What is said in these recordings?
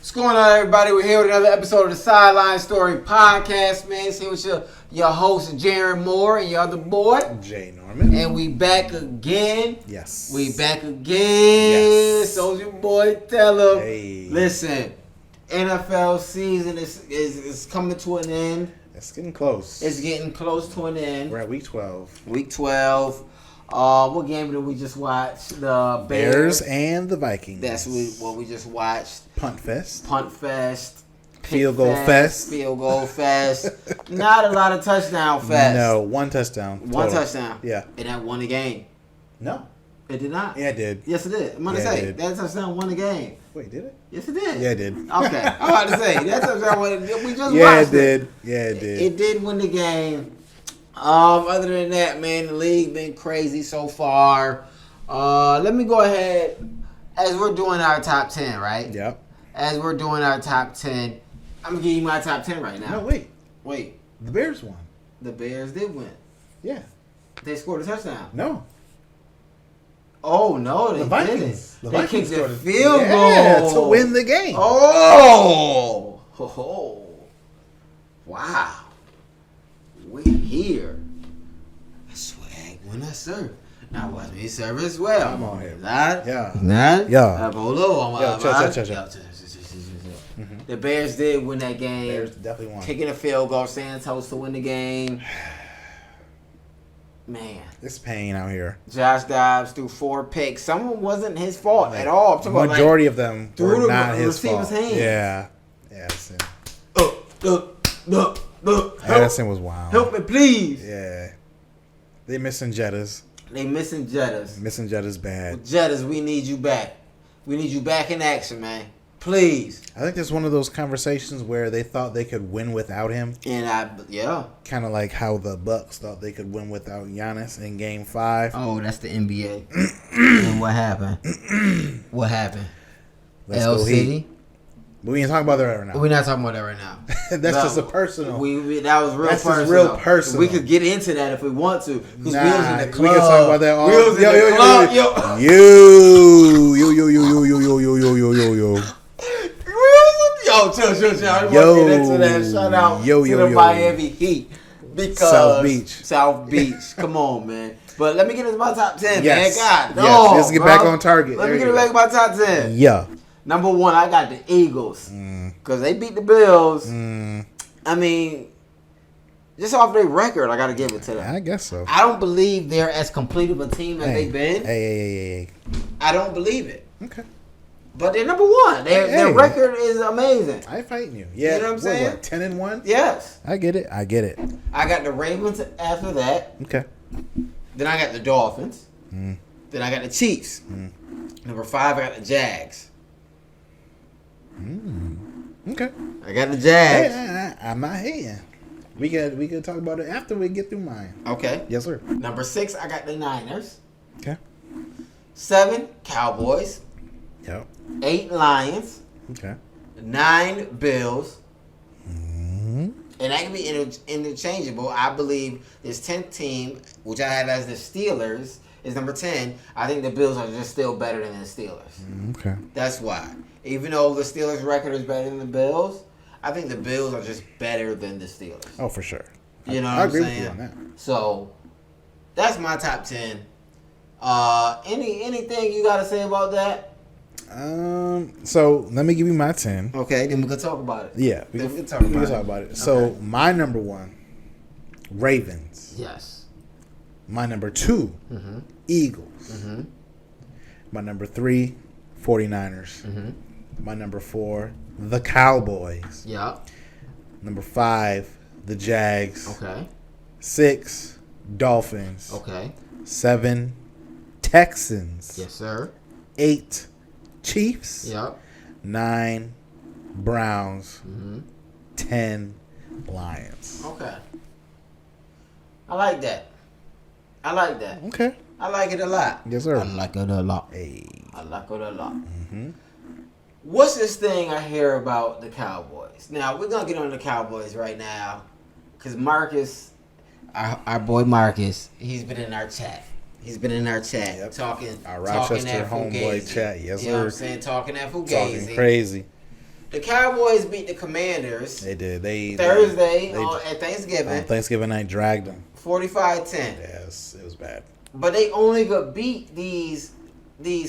What's going on, everybody? We're here with another episode of the Sideline Story Podcast, man. It's here with your host, Jaron Moore, and your other boy, Jay Norman. And we back again. Yes. We back again. Yes. So's your boy, tell him. Hey. Listen, NFL season is coming to an end. It's getting close. It's getting close to an end. We're at week 12. Week 12. What game did we just watch? The Bears and the Vikings. That's what we just watched. Punt Fest. Field goal fest. Not a lot of touchdown fest. No, one touchdown. One touchdown. Yeah. And that won the game. No. It did not. Yeah, it did. Yes, it did. I'm going to say, that touchdown won the game. Wait, did it? Yes, it did. Yeah, it did. Okay. I'm about to say, that touchdown won the game. We just Yeah, watched it did. Yeah, it did. It did win the game. Other than that, man, the league been crazy so far. Let me go ahead, as we're doing our top 10, right? Yep. As we're doing our top 10, I'm going to give you my top 10 right now. No, wait. Wait. The Bears won. The Bears did win. Yeah. They scored a touchdown. No. Oh, no, they The Vikings. didn't. The They Vikings kicked a scored field Yeah, goal. to win the game. Oh. Wow. We're here. Swag when I serve. Now watch me serve as well. Come on here. Yeah. Hold on. The Bears did win that game. Bears definitely won. Kicking a field goal, Santos to win the game. Man. It's pain out here. Josh Dobbs threw 4 picks. Some of them wasn't his fault at all. The majority of them were not his receiver's fault. hands. Yeah. Addison. Look. Addison was wild. Help me, please. Yeah. They missing Jettas. They missing Jettas. Missing Jettas bad. Jettas, we need you back. We need you back in action, man. Please. I think there's one of those conversations where they thought they could win without him. And Kind of like how the Bucks thought they could win without Giannis in Game 5. Oh, that's the NBA. And what happened? Let's L go City? Heat. But we ain't talking about that right now. We're not talking about that right now. That's just a personal. That was real That's personal. just real personal. We could get into that if we want to. Because we was in the club. We can talk about that all. We was in the club. Chill. I want to get into that. Shout out to the Miami Heat. Because South Beach. Come on, man. But let me get into my top 10, yes. man. God, yes. Let's get back on target. Let me get back to my top 10. Yeah. Number 1, I got the Eagles. Because they beat the Bills. I mean, just off their record, I got to give it to them. I guess so. I don't believe they're as complete of a team as they've been. Hey. I don't believe it. Okay. But they're number 1. Their record is amazing. I fighting you. Yeah. You know what I'm saying? What, 10-1? Yes. I get it. I got the Ravens after that. Okay. Then I got the Dolphins. Then I got the Chiefs. Number 5, I got the Jags. Okay. I got the Jags. Hey, I'm not hating. We could talk about it after we get through mine. Okay. Yes, sir. Number 6, I got the Niners. Okay. 7, Cowboys. Yep. 8, Lions. Okay. 9, Bills. And that can be interchangeable. I believe this 10th team, which I have as the Steelers, is number 10. I think the Bills are just still better than the Steelers. Okay. That's why. Even though the Steelers' record is better than the Bills, I think the Bills are just better than the Steelers. Oh, for sure. You know what I I'm agree saying? with you on that. So, that's my top 10. Anything you got to say about that? So let me give you my 10. Okay, then we can talk about it. Yeah, we can talk about it. Okay. So my number 1, Ravens. Yes. My number 2, Eagles. My number 3, 49ers. My number 4, the Cowboys. Yep. Number 5, the Jags. Okay. 6, Dolphins. Okay. 7, Texans. Yes, sir. 8, Chiefs. Yep. 9, Browns. 10, Lions. Okay. I like that. Okay. I like it a lot. Yes, sir. I like it a lot. Hey. I like it a lot. What's this thing I hear about the Cowboys? Now, we're going to get on the Cowboys right now. Because Marcus, our boy Marcus, he's been in our chat. Yep. Talking Our Rochester talking homeboy chat. Yes, you know what I'm sir. saying? Talking that fugazi. Talking crazy. The Cowboys beat the Commanders. They did. Thursday at Thanksgiving. On Thanksgiving night, dragged them. 45-10. Yes, it was bad. But they only could beat these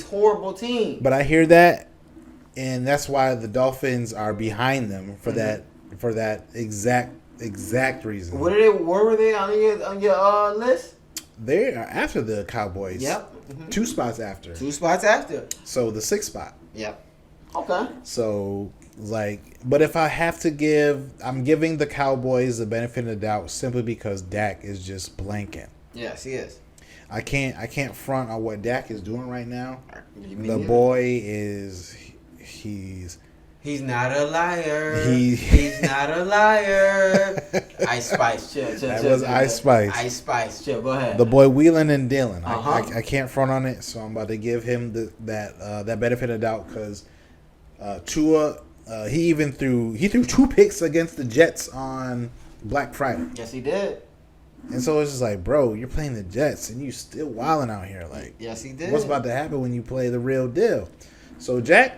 horrible teams. But I hear that, and that's why the Dolphins are behind them for that exact reason. Where were they on your list? They are after the Cowboys. Yep. 2 spots after. 2 spots after. So the 6th spot. Yep. Okay. So but if I have to I'm giving the Cowboys the benefit of the doubt simply because Dak is just blanking. Yes, he is. I can't front on what Dak is doing right now. The Yeah. boy is He's not a liar. He's not a liar. Ice Spice, chill. That was Ice Spice. Ice Spice, chill. Go ahead. The boy wheeling and dealing. Uh-huh. I can't front on it, so I'm about to give him that benefit of doubt because Tua he threw 2 picks against the Jets on Black Friday. Yes, he did. And so it's just like, bro, you're playing the Jets and you still wilding out here. Like, yes, he did. What's about to happen when you play the real deal? So Dak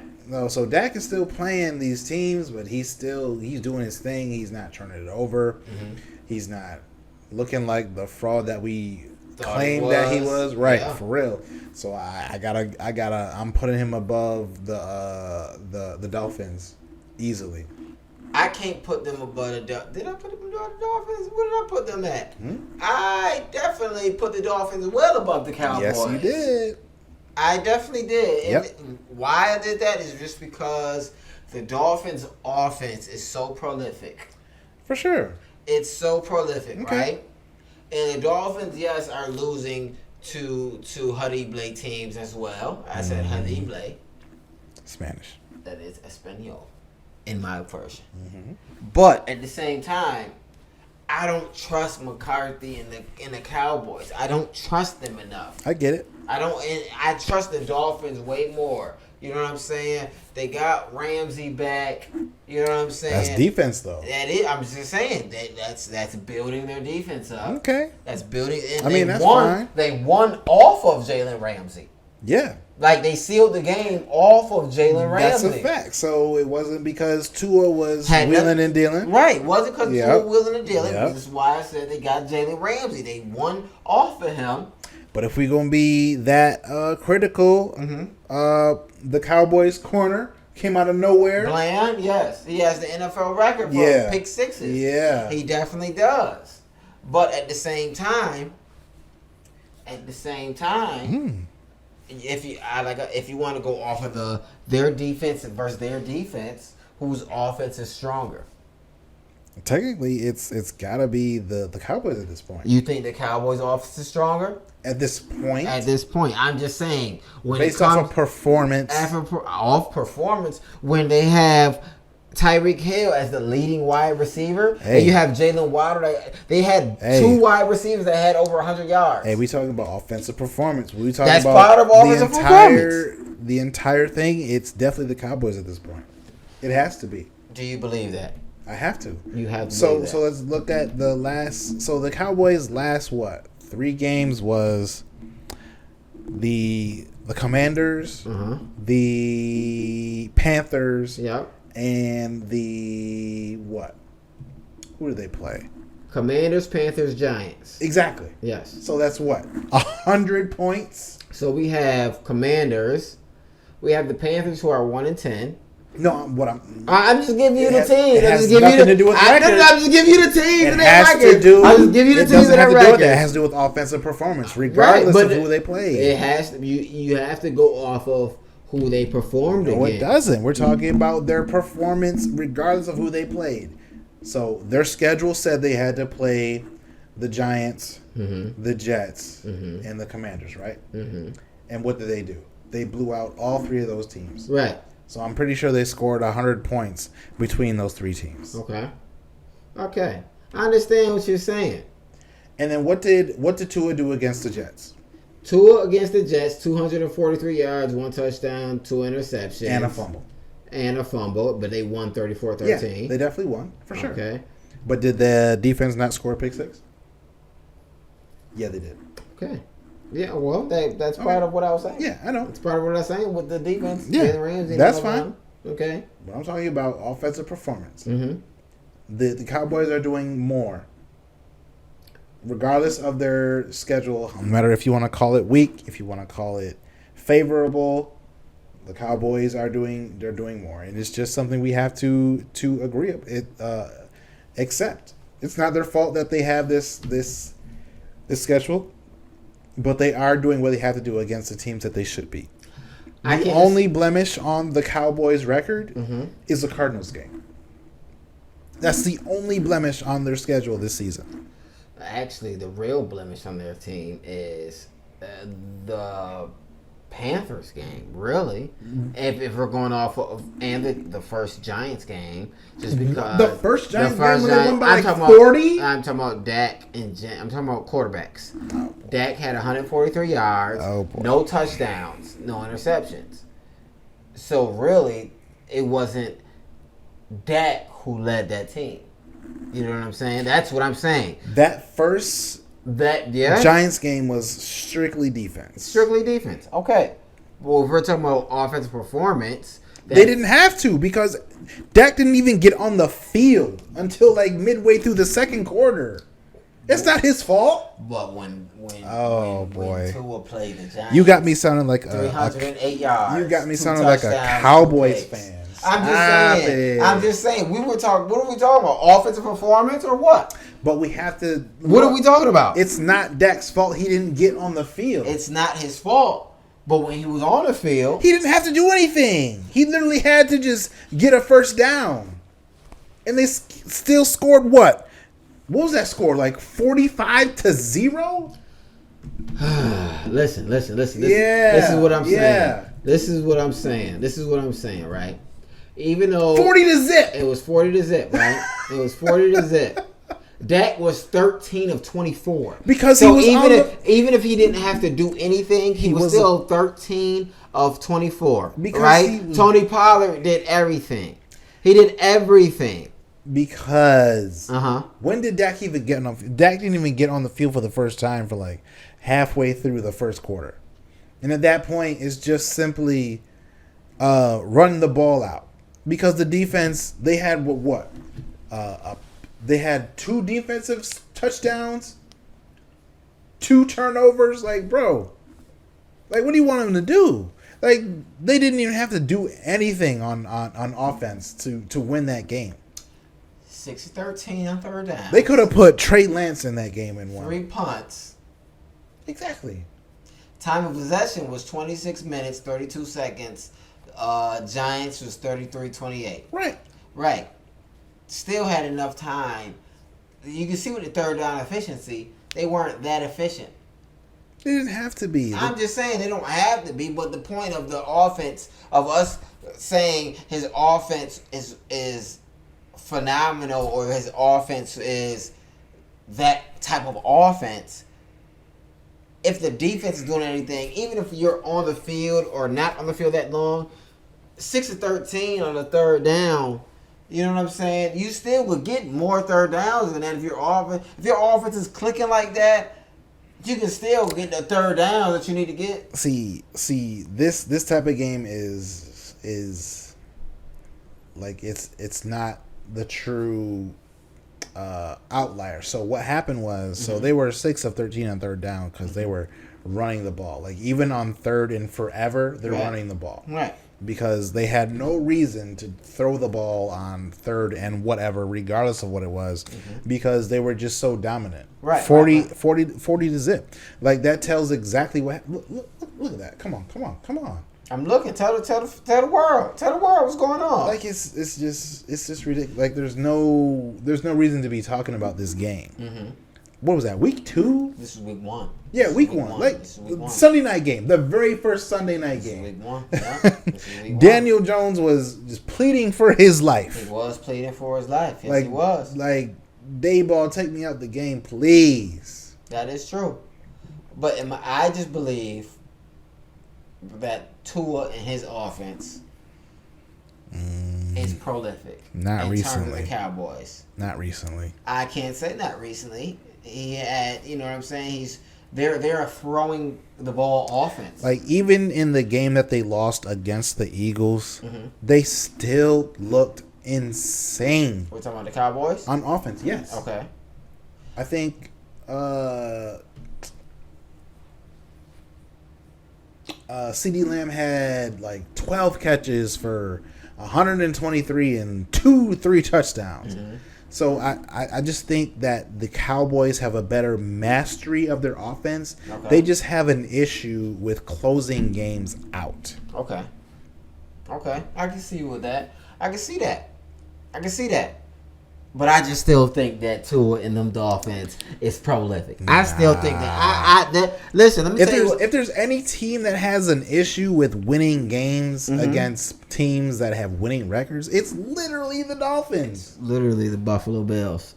is still playing these teams, but he's doing his thing. He's not turning it over. Mm-hmm. He's not looking like the fraud that we claimed that he was. Right, yeah. For real. So I'm putting him above the Dolphins easily. I can't put them above the Dolphins. Did I put them above the Dolphins? Where did I put them at? I definitely put the Dolphins well above the Cowboys. Yes, you did. I definitely did. Yep. And why I did that is just because the Dolphins' offense is so prolific. For sure. It's so prolific, okay. Right? And the Dolphins, yes, are losing to Huddy-Blay teams as well. I said Huddy-Blay. Spanish. That is Espanol in my version. Mm-hmm. But at the same time, I don't trust McCarthy in the Cowboys. I don't trust them enough. I get it. I trust the Dolphins way more. You know what I'm saying? They got Ramsey back. You know what I'm saying? That's defense, though. That is. I'm just saying that's building their defense up. Okay. That's building. And I mean, that's fine. They won off of Jalen Ramsey. Yeah. Like they sealed the game off of Jalen Ramsey. That's a fact. So it wasn't because Tua was wheeling and dealing. Right. It wasn't because Tua wheeling and dealing. Yep. This is why I said they got Jalen Ramsey. They won off of him. But if we're going to be that critical, the Cowboys corner came out of nowhere. Bland, yes. He has the NFL record for pick sixes. Yeah. He definitely does. But at the same time, if you want to go off of their defense versus their defense, whose offense is stronger? Technically, it's got to be the Cowboys at this point. You think the Cowboys' offense is stronger? At this point? At this point. I'm just saying. When based off of performance. Off performance, when they have Tyreek Hill as the leading wide receiver, and you have Jalen Waddle. They had 2 wide receivers that had over 100 yards. Hey, we talking about offensive performance. We talking That's about part of offensive performance. The entire thing, it's definitely the Cowboys at this point. It has to be. Do you believe that? I have to. You have to. So let's look at the last. So the Cowboys' last 3 games was the Commanders, the Panthers, and the what? Who do they play? Commanders, Panthers, Giants. Exactly. Yes. So that's what 100 points. So we have Commanders. We have the Panthers, who are 1-10. No, I'm just giving you the team. It has nothing to do with record. I'm just giving you the team. It has to do. I'm just giving you the team that record. It has to do with offensive performance, regardless of who they played. It has to. You have to go off of who they performed against. No, it doesn't. We're talking about their performance, regardless of who they played. So their schedule said they had to play the Giants, the Jets, and the Commanders, right? And what did they do? They blew out all 3 of those teams. Right. So I'm pretty sure they scored 100 points between those 3 teams. Okay. I understand what you're saying. And then what did Tua do against the Jets? Tua against the Jets, 243 yards, 1 touchdown, 2 interceptions. And a fumble. But they won 34-13. Yeah, they definitely won, for sure. Okay. But did the defense not score a pick 6? Yeah, they did. Okay. Yeah, well, that's part of what I was saying. Yeah, I know. It's part of what I was saying with the defense. Yeah, Ramsey, that's fine. Okay. But I'm talking about offensive performance. Mm-hmm. The Cowboys are doing more. Regardless of their schedule, no matter if you want to call it weak, if you want to call it favorable, the Cowboys they're doing more. And it's just something we have to agree accept. It's not their fault that they have this schedule, but they are doing what they have to do against the teams that they should be. The only blemish on the Cowboys' record is the Cardinals game. That's the only blemish on their schedule this season. Actually, the real blemish on their team is the Panthers game, really. If we're going off of the first Giants game, just because the first Giants game when they won by like 40. I'm talking about Dak and I'm talking about quarterbacks. Oh, Dak had 143 yards, no touchdowns, no interceptions. So really, it wasn't Dak who led that team. You know what I'm saying? That's what I'm saying. That first Giants game was strictly defense. Strictly defense. Okay. Well, if we're talking about offensive performance, they didn't have to because Dak didn't even get on the field until like midway through the second quarter. It's not his fault. But when Tua played the Giants, you got me sounding like 308 yards. You got me sounding like a Cowboys fan. I'm just saying. What are we talking about? Offensive performance or what? But we have to. What are we talking about? It's not Dak's fault. He didn't get on the field. It's not his fault. But when he was on the field, he didn't have to do anything. He literally had to just get a first down, and they still scored what? What was that score? Like 45-0? Listen. Yeah. This is what I'm saying. Yeah. This is what I'm saying, right? Even though 40-0. It was 40-0, right? It was 40-0. Dak was 13 of 24. Because so even if he didn't have to do anything, he was still 13 of 24. Because right? Tony Pollard did everything. He did everything. Because when did Dak even get on? Dak didn't even get on the field for the first time for like halfway through the first quarter, and at that point, it's just simply run the ball out because the defense they had they had 2 defensive touchdowns, 2 turnovers. Like, bro, like what do you want them to do? Like they didn't even have to do anything on offense to win that game. 6-13 on third down. They could have put Trey Lance in that game and won. 3 punts. Exactly. Time of possession was 26 minutes, 32 seconds. Giants was 33-28. Right. Still had enough time. You can see with the third down efficiency, they weren't that efficient. They didn't have to be. I'm just saying they don't have to be, but the point of the offense, of us saying his offense is phenomenal or his offense is that type of offense, if the defense is doing anything, even if you're on the field or not on the field that long, 6-13 on the third down, you know what I'm saying? You still would get more third downs than that if your offense is clicking like that. You can still get the third down that you need to get. See, this type of game is like it's not the true outlier. So what happened was, so they were 6 of 13 on third down because they were running the ball. Like even on third and forever, they're running the ball. Right. Because they had no reason to throw the ball on third and whatever, regardless of what it was, because they were just so dominant. Right. 40-0. Like that tells exactly what. Look at that. Come on. I'm looking. Tell the world. Tell the world what's going on. Like it's just ridiculous. Like there's no reason to be talking about this game. Mm-hmm. What was that? Week 2? This is week 1. Yeah, week 1. Like Sunday night game, the very first Sunday night game. Week 1. Yeah. This is week 1. Daniel Jones was just pleading for his life. He was pleading for his life. Yes, he was. Like, Dayball, take me out the game, please. That is true. But I just believe that Tua and his offense is prolific. Not recently. In terms of the Cowboys. Not recently. I can't say not recently. He had, you know what I'm saying? He's They're throwing the ball offense. Like, even in the game that they lost against the Eagles, they still looked insane. We're talking about the Cowboys? On offense, yes. Okay. I think CeeDee Lamb had like 12 catches for 123 and 3 touchdowns. So I just think that the Cowboys have a better mastery of their offense. Okay. They just have an issue with closing games out. Okay. I can see you with that. I can see that. But I just still think that Tua and them Dolphins is prolific. I still think that. Listen, let me tell you. If there's any team that has an issue with winning games against teams that have winning records, it's literally the Dolphins. Literally the Buffalo Bills.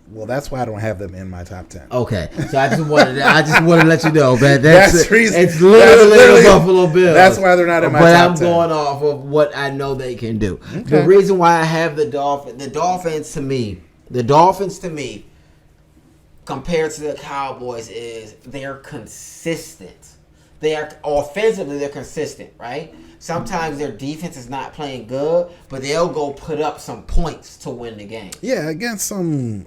Well, that's why I don't have them in my top 10. Okay, so I just wanted to let you know, man. That's the reason. It's literally the Buffalo Bills. That's why they're not in my top 10. But I'm going off of what I know they can do. Okay. The reason why I have the Dolphins to me, compared to the Cowboys, is they're consistent. They are offensively, they're consistent, right? Sometimes their defense is not playing good, but they'll go put up some points to win the game. Yeah, against some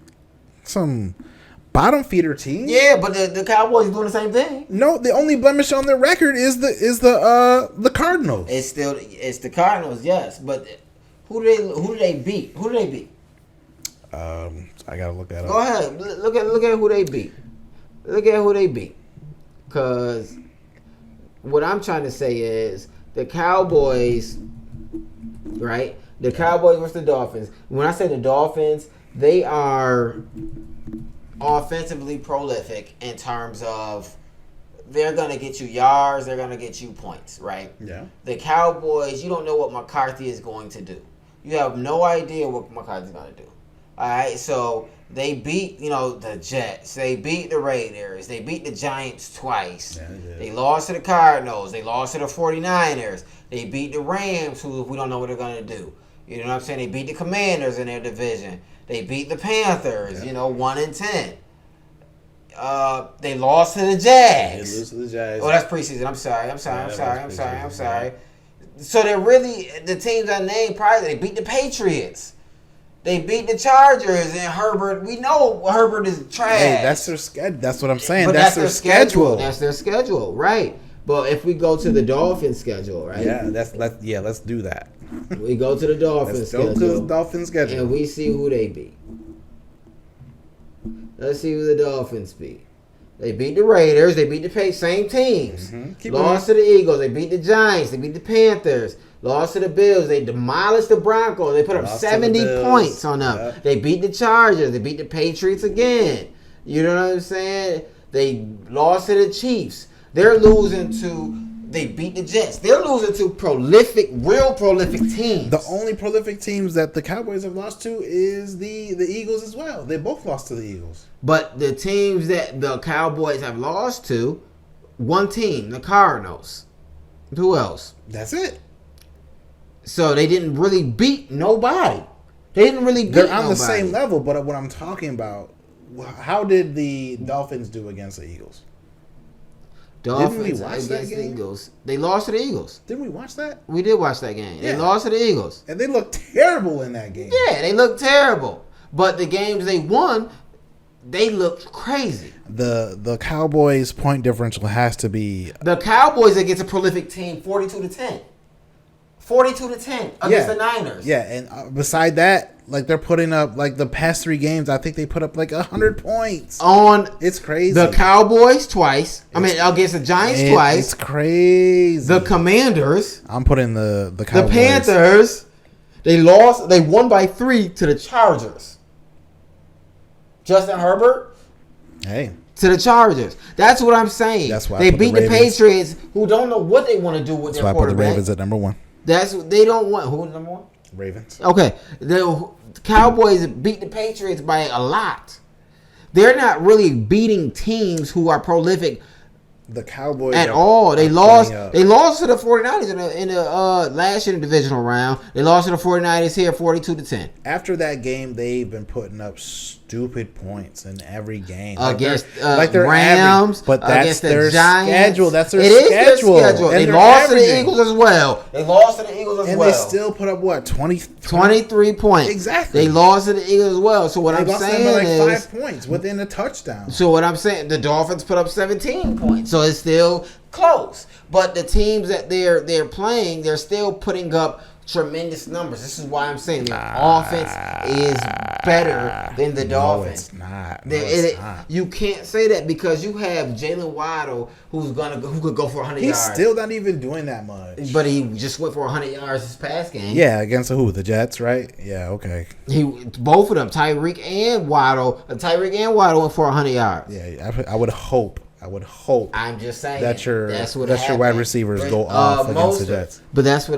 bottom feeder team. Yeah, but the Cowboys are doing the same thing. No, the only blemish on their record is the Cardinals. It's the Cardinals, yes. But who do they beat? I gotta look that up. Go ahead. Look at who they beat. Because what I'm trying to say is the Cowboys, right? The Cowboys versus the Dolphins. When I say the Dolphins, they are offensively prolific in terms of they're going to get you yards, they're going to get you points, right? Yeah. The Cowboys, you don't know what McCarthy is going to do. You have no idea what McCarthy's going to do. All right, so they beat, the Jets. They beat the Raiders. They beat the Giants twice. Yeah, they lost to the Cardinals. They lost to the 49ers. They beat the Rams, who we don't know what they're going to do. You know what I'm saying? They beat the Commanders in their division. They beat the Panthers, 1-10. They lost to the Jags. They lose to the Jags. Oh, that's preseason. I'm sorry. So they're really, the teams I named prior, they beat the Patriots. They beat the Chargers, and Herbert, we know Herbert is trash. Hey, that's their schedule. That's what I'm saying. But that's their schedule. That's their schedule, right? But if we go to the Dolphins schedule, right? Yeah, let's do that. We go to the Dolphins schedule. Let's go to the Dolphins schedule. And we see who they beat. Let's see who the Dolphins beat. They beat the Raiders. They beat the same teams. Lost to the Eagles. They beat the Giants. They beat the Panthers. Lost to the Bills. They demolished the Broncos. They put up 70 points on them. Yep. They beat the Chargers. They beat the Patriots again. You know what I'm saying? They lost to the Chiefs. They're losing to... They beat the Jets. They're losing to real prolific teams. The only prolific teams that the Cowboys have lost to is the Eagles as well. They both lost to the Eagles. But the teams that the Cowboys have lost to, one team, the Cardinals. Who else? That's it. So they didn't really beat nobody. They're on the same level, but what I'm talking about, how did the Dolphins do against the Eagles? Didn't we watch that game? Eagles. They lost to the Eagles. Didn't we watch that? We did watch that game. Yeah. They lost to the Eagles. And they looked terrible in that game. Yeah, they looked terrible. But the games they won, they looked crazy. The Cowboys' point differential has to be... The Cowboys against a prolific team, 42-10. 42-10 against the Niners. Yeah, and beside that, like they're putting up like the past 3 games, I think they put up like 100 points. It's crazy. The Cowboys twice. Against the Giants twice. It's crazy. The Commanders. I'm putting the Cowboys. The Panthers. They lost. They won by 3 to the Chargers. Justin Herbert. Hey. To the Chargers. That's what I'm saying. That's why they beat the Patriots, who don't know what they want to do with their quarterback. That's why I put the Ravens at number 1. They don't want who's number 1? Ravens. Okay. The Cowboys beat the Patriots by a lot. They're not really beating teams who are prolific the Cowboys at all. They lost. up. They lost to the 49ers in the last year in the divisional round. They lost to the 49ers here, 42-10. After that game, they've been putting up stupid points in every game Against they're Rams, average, but that's against the their Giants. schedule. That's their It is schedule. their schedule. And They they're lost to the averaging. Eagles as well. They lost to the Eagles as and well. they still put up what 23 points. Exactly. They lost to the Eagles as well. So what They I'm lost them saying by like is 5 points within a touchdown. So what I'm saying, the Dolphins put up 17 points, so it's still close. But the teams that they're playing, they're still putting up tremendous numbers. This is why I'm saying their offense is better than the Dolphins. No, it's not. It's not. You can't say that because you have Jalen Waddle who could go for 100 He's yards. still not even doing that much. But he just went for 100 yards this past game. Yeah, against who? The Jets, right? Yeah, okay. Both of them, Tyreek and Waddle went for 100 yards. Yeah, I would hope. I'm just saying that your happened. wide receivers go off against the Jets. But that's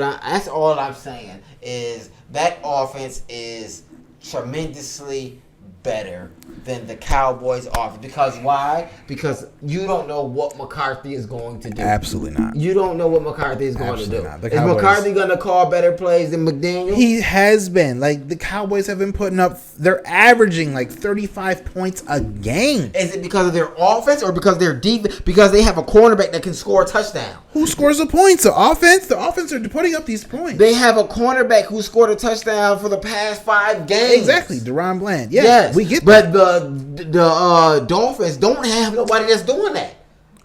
all I'm saying is that offense is tremendously better than the Cowboys offense. Because why? Because you don't know what McCarthy is going to do. Absolutely not. You don't know what McCarthy is going Absolutely to do. not. The Is Cowboys- McCarthy going to call better plays than McDaniel? He has been. Like, the Cowboys have been putting up, they're averaging like 35 points a game. Is it because of their offense or because their defense? Because they have a cornerback that can score a touchdown. Who scores the points? The offense? The offense are putting up these points. They have a cornerback who scored a touchdown for the past 5 games. Exactly. Deron Bland. Yeah, Yes, we get but that. the Dolphins don't have nobody that's doing that.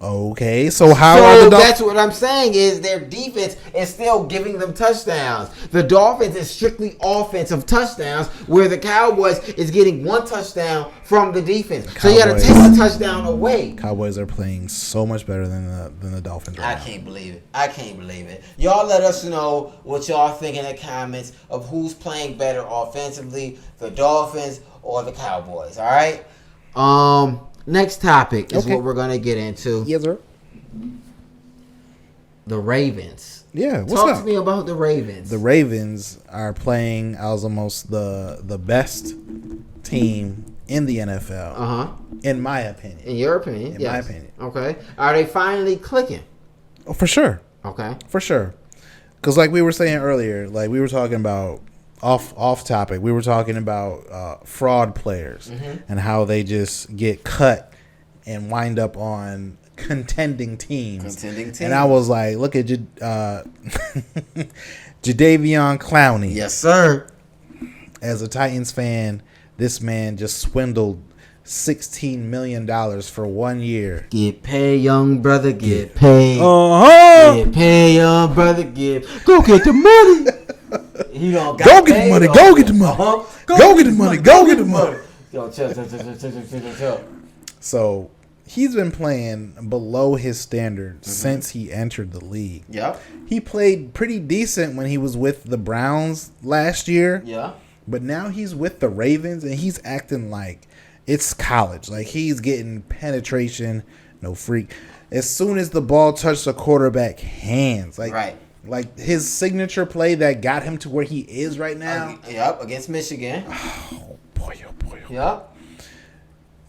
Okay, so how So are the Dolphins? that's what I'm saying is their defense is still giving them touchdowns. The Dolphins is strictly offensive touchdowns, where the Cowboys is getting 1 touchdown from the defense. So you got to Cowboys. take the touchdown away. Cowboys are playing so much better than the Dolphins I right now. can't believe it. Y'all let us know what y'all think in the comments of who's playing better offensively, the Dolphins or the Cowboys. All right. Next topic is Okay. what we're gonna get into. Yes, sir. The Ravens. Yeah, what's Talk up? to me about the Ravens. The Ravens are playing as almost the best team in the NFL, in my opinion. In your opinion, In my opinion. Okay. Are they finally clicking? Oh, for sure. Okay. For sure. Because like we were saying earlier, like we were talking about off topic, we were talking about fraud players and how they just get cut and wind up on contending teams. And I was like, look at Jadeveon Clowney. Yes, sir. As a Titans fan, this man just swindled $16 million for 1 year. Get paid, young brother. Get paid. Get paid, young brother. Go get the money. He don't got Go get the paid money. though. Go get the money. Go get the money. Go get the money. Yo, chill. So he's been playing below his standard since he entered the league. Yep. He played pretty decent when he was with the Browns last year. Yeah. But now he's with the Ravens and he's acting like it's college. Like he's getting penetration, no freak. As soon as the ball touched the quarterback hands, like his signature play that got him to where he is right now. Yep, against Michigan. Oh boy. Yep.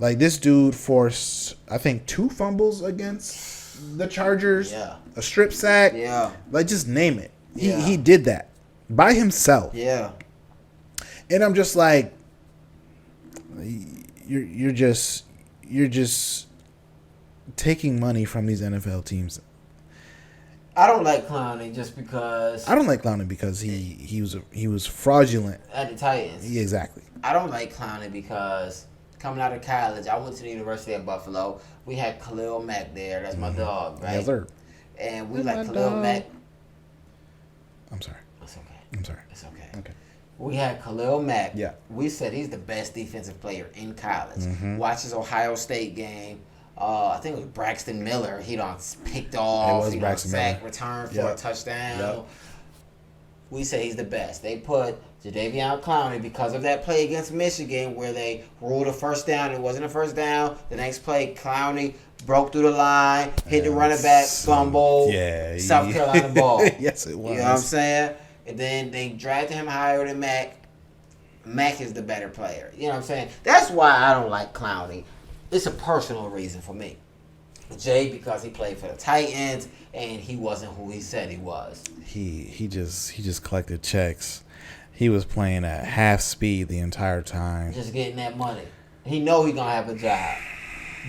Like this dude forced, I think, 2 fumbles against the Chargers. Yeah. A strip sack. Yeah. Like just name it. Yeah. He did that by himself. Yeah. And I'm just like, you're just taking money from these NFL teams. I don't like Clowney just because I don't like Clowney because he was fraudulent. at the Titans. Yeah, exactly. I don't like Clowney because coming out of college, I went to the University of Buffalo. We had Khalil Mack there. That's my dog, right? Yes, sir. And we That's like my Khalil dog. Mack. I'm sorry. It's okay. I'm sorry. It's okay. Okay. We had Khalil Mack. Yeah. We said he's the best defensive player in college. Mm-hmm. Watch his Ohio State game. I think it was Braxton Miller. He done picked off. was He Braxton sack, Miller. return for a Yep. touchdown. Yep. We say he's the best. They put Jadeveon Clowney because of that play against Michigan where they ruled a first down. It wasn't a first down. The next play, Clowney broke through the line, hit the running back, fumble. Yeah. South Carolina ball. Yes, it was. You know what I'm saying? And then they drafted him higher than Mac. Mac is the better player. You know what I'm saying? That's why I don't like Clowney. It's a personal reason for me. Jay because he played for the Titans and he wasn't who he said he was. He just collected checks. He was playing at half speed the entire time. Just getting that money. He know he gonna have a job.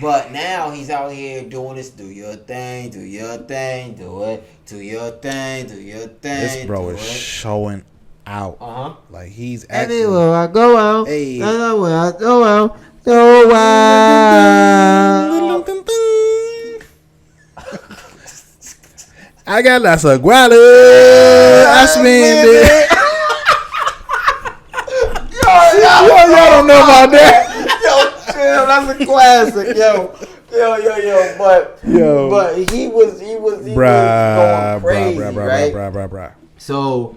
But now he's out here doing this. Do your thing, do your thing, do it. Do your thing, do your thing. This bro is showing out. Like he's acting. Everywhere I go out. Hey. Everywhere I go out. Go out. I got lots of guala. I spend it. Y'all don't know about that. Yo, chill. That's a classic. Yo. But he was going crazy, right? So,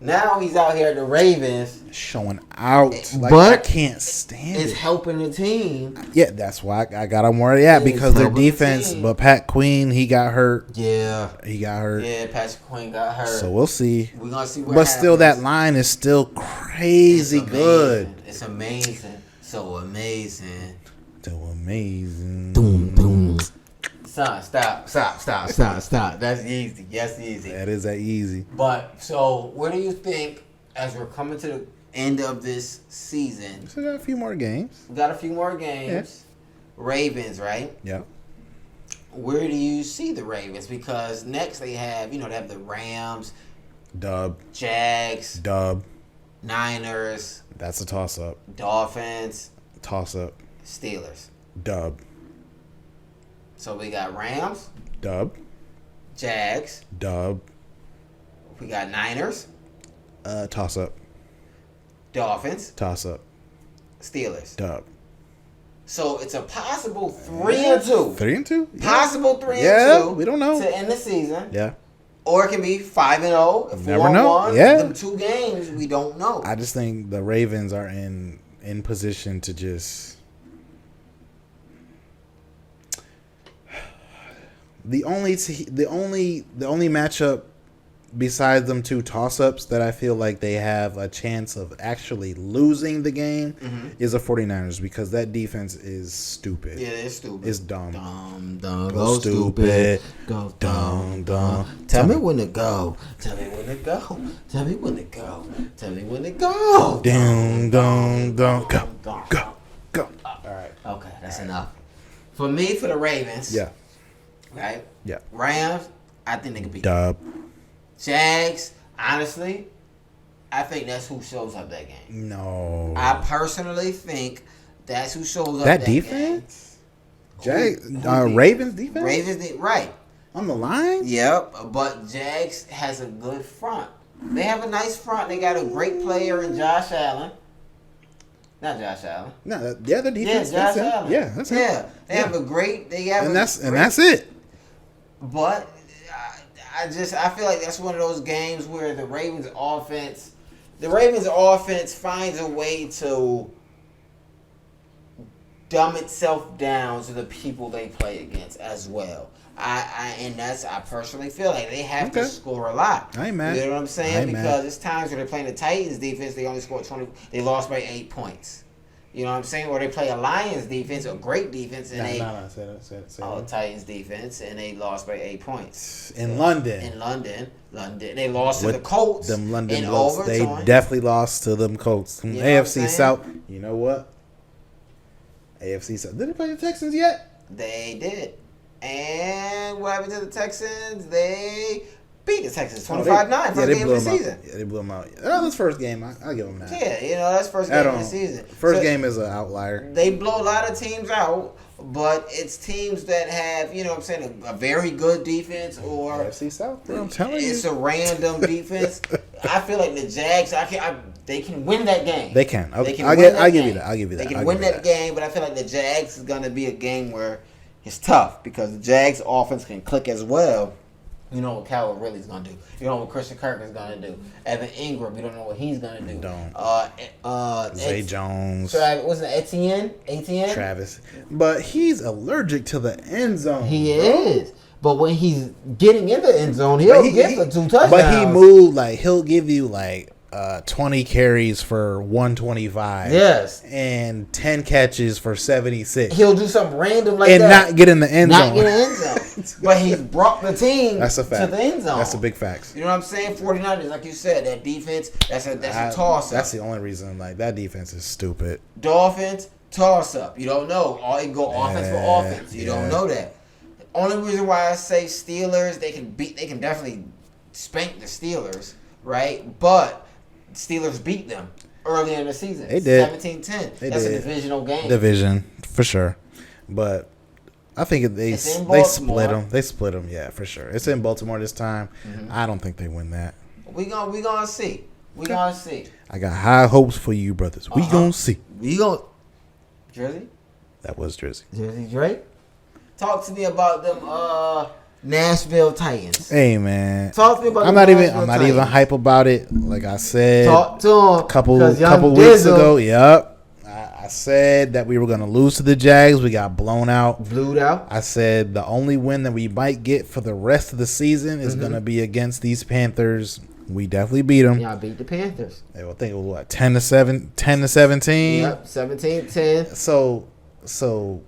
now he's out here at the Ravens. Showing out. Like, but I can't stand it. It's helping the team. Yeah, that's why I got him where they at, because their defense. But Pat Queen, he got hurt. Yeah. He got hurt. Yeah, Patrick Queen got hurt. So we'll see. We're going to see what But happens. still, that line is still crazy good. It's amazing. So amazing. So amazing. Doom, doom. Son, stop. That's easy. That is that easy. But, so, what do you think as we're coming to the end of this season? So we got a few more games. We got a few more games. Yeah. Ravens, right? Yeah. Where do you see the Ravens? Because next they have, they have the Rams. Dub. Jags. Dub. Niners. That's a toss-up. Dolphins. Toss-up. Steelers. Dub. So we got Rams. Dub. Jags. Dub. We got Niners. Toss-up. Dolphins. Toss-up. Steelers. Dub. So it's a possible 3-2. 3-2? Yeah. Possible 3-2. Yeah, we don't know. To end the season. Yeah. Or it can be 5-0. Never know. 4-1. Yeah. Them 2 games, we don't know. I just think the Ravens are in position to just... The only matchup besides them 2 toss-ups that I feel like they have a chance of actually losing the game is the 49ers, because that defense is stupid. Yeah, it's stupid. It's dumb. Dumb. Go stupid. Go dumb. Tell me when to go. Tell me when to go. Tell me when to go. Tell me when to go. Down. Go. All right. Okay, that's enough. For me, for the Ravens. Yeah. Right? Yeah. Rams, I think they could beat Dub. Jags, honestly, I think that's who shows up that game. No. I personally think that's who shows up that defense? Ravens defense? Ravens, right. On the line? Yep, but Jags has a good front. They have a nice front. They got a great player in Josh Allen. Not Josh Allen. No, the other defense. Yeah, Josh Allen. Yeah, that's him. Yeah, they have a great. That's it. But I feel like that's one of those games where the Ravens offense finds a way to dumb itself down to the people they play against as well. I personally feel like they have to score a lot. I ain't mad. You know what I'm saying? Because it's times where they're playing the Titans defense, they only scored 20. They lost by 8 points. You know what I'm saying? Or they play a Lions defense, a great defense, and Titans defense, and they lost by 8 points. In London. They lost to the Colts. Them London in Colts. They definitely lost to them Colts. You know AFC South. You know what? AFC South. Did they play the Texans yet? They did. And what happened to the Texans? They beat the Texans 25-9 first game of the season. Yeah, they blew them out. Oh, that's first game. I'll give them that. Yeah, that's first game of the season. First game is an outlier. They blow a lot of teams out, but it's teams that have, you know what I'm saying, a very good defense or... AFC South, bro, I'm telling you. It's a random defense. I feel like the Jags, they can win that game. They can. I'll give you that. They can win that game, but I feel like the Jags is going to be a game where it's tough because the Jags offense can click as well. You know what Calvin Ridley's going to do. You know what Christian Kirk is going to do. Evan Ingram, you don't know what he's going to do. Zay Jones. Was it Etienne? Travis. But he's allergic to the end zone. He is. But when he's getting in the end zone, he'll get for 2 touchdowns. But he moved, like, he'll give you, like, 20 carries for 125. Yes. And 10 catches for 76. He'll do something random like and that. And not get in the end zone. Not get in the end zone. But he's brought the team That's a fact. to the end zone. That's a big fact. You know what I'm saying? 49ers, like you said, that defense, that's a toss-up. That's the only reason. Like, that defense is stupid. Dolphins, toss-up. You don't know. All it go offense for offense. You don't know that. The only reason why I say Steelers, they can definitely spank the Steelers, right? But Steelers beat them early in the season. They did. 17-10. That's a divisional game. Division, for sure. But I think they split them. They split them, yeah, for sure. It's in Baltimore this time. Mm-hmm. I don't think they win that. We gonna see. We gonna see. I got high hopes for you, brothers. We gonna see. Jersey? That was Jersey. Jersey Drake? Talk to me about them Nashville Titans. Hey man. Talk to me about I'm not even hype about it. Like I said, talk to him a couple weeks ago. Yep. I said that we were gonna lose to the Jags. We got blown out. Blued out. I said the only win that we might get for the rest of the season is gonna be against these Panthers. We definitely beat them. Yeah, I beat the Panthers. I think it was what 10-7, 10-17. Yep, 17-10. So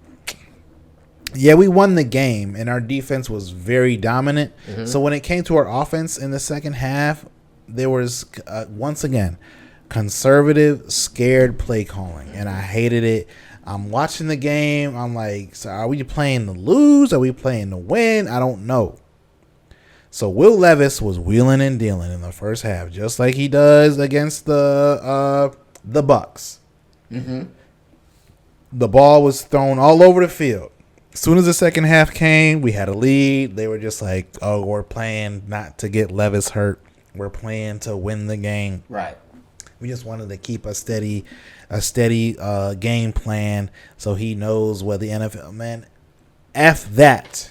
yeah, we won the game, and our defense was very dominant. Mm-hmm. So when it came to our offense in the second half, there was once again conservative, scared play calling, and I hated it. I'm watching the game. I'm like, so are we playing to lose? Are we playing to win? I don't know. So Will Levis was wheeling and dealing in the first half, just like he does against the Bucks. Mm-hmm. The ball was thrown all over the field. As soon as the second half came, we had a lead. They were just like, "Oh, we're playing not to get Levis hurt. We're playing to win the game." Right. We just wanted to keep a steady game plan, so he knows where the NFL. Man, F that.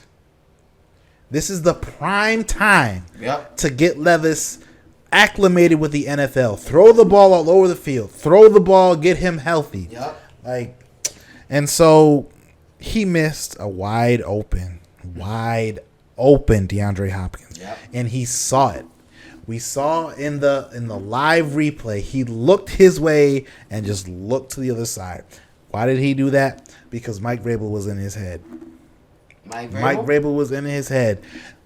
This is the prime time to get Levis acclimated with the NFL. Throw the ball all over the field. Throw the ball, get him healthy. Yep. And so he missed a wide open DeAndre Hopkins. Yep. And he saw it. We saw in the live replay, he looked his way and just looked to the other side. Why did he do that? Because Mike Vrabel was in his head. Mike Vrabel was in his head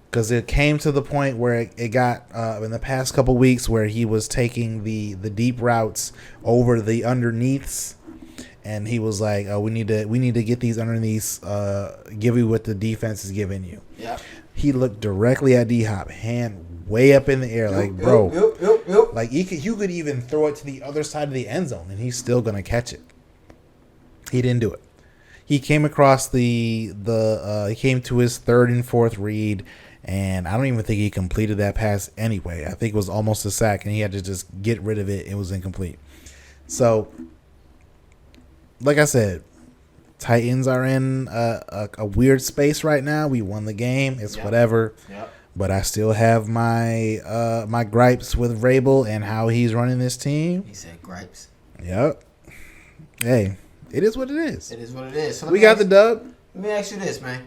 because it came to the point where it got in the past couple weeks where he was taking the deep routes over the underneaths, and he was like, "Oh, we need to get these underneaths, give you what the defense is giving you." Yeah. He looked directly at D-Hop, hand way up in the air, like you could even throw it to the other side of the end zone, and he's still gonna catch it. He didn't do it. He came across he came to his third and fourth read, and I don't even think he completed that pass anyway. I think it was almost a sack, and he had to just get rid of it. It was incomplete. So, like I said, Titans are in a weird space right now. We won the game. It's whatever. Yep. But I still have my my gripes with Vrabel and how he's running this team. He said gripes. Yep. Hey. It is what it is. It is what it is. So we got the dub. Let me ask you this, man.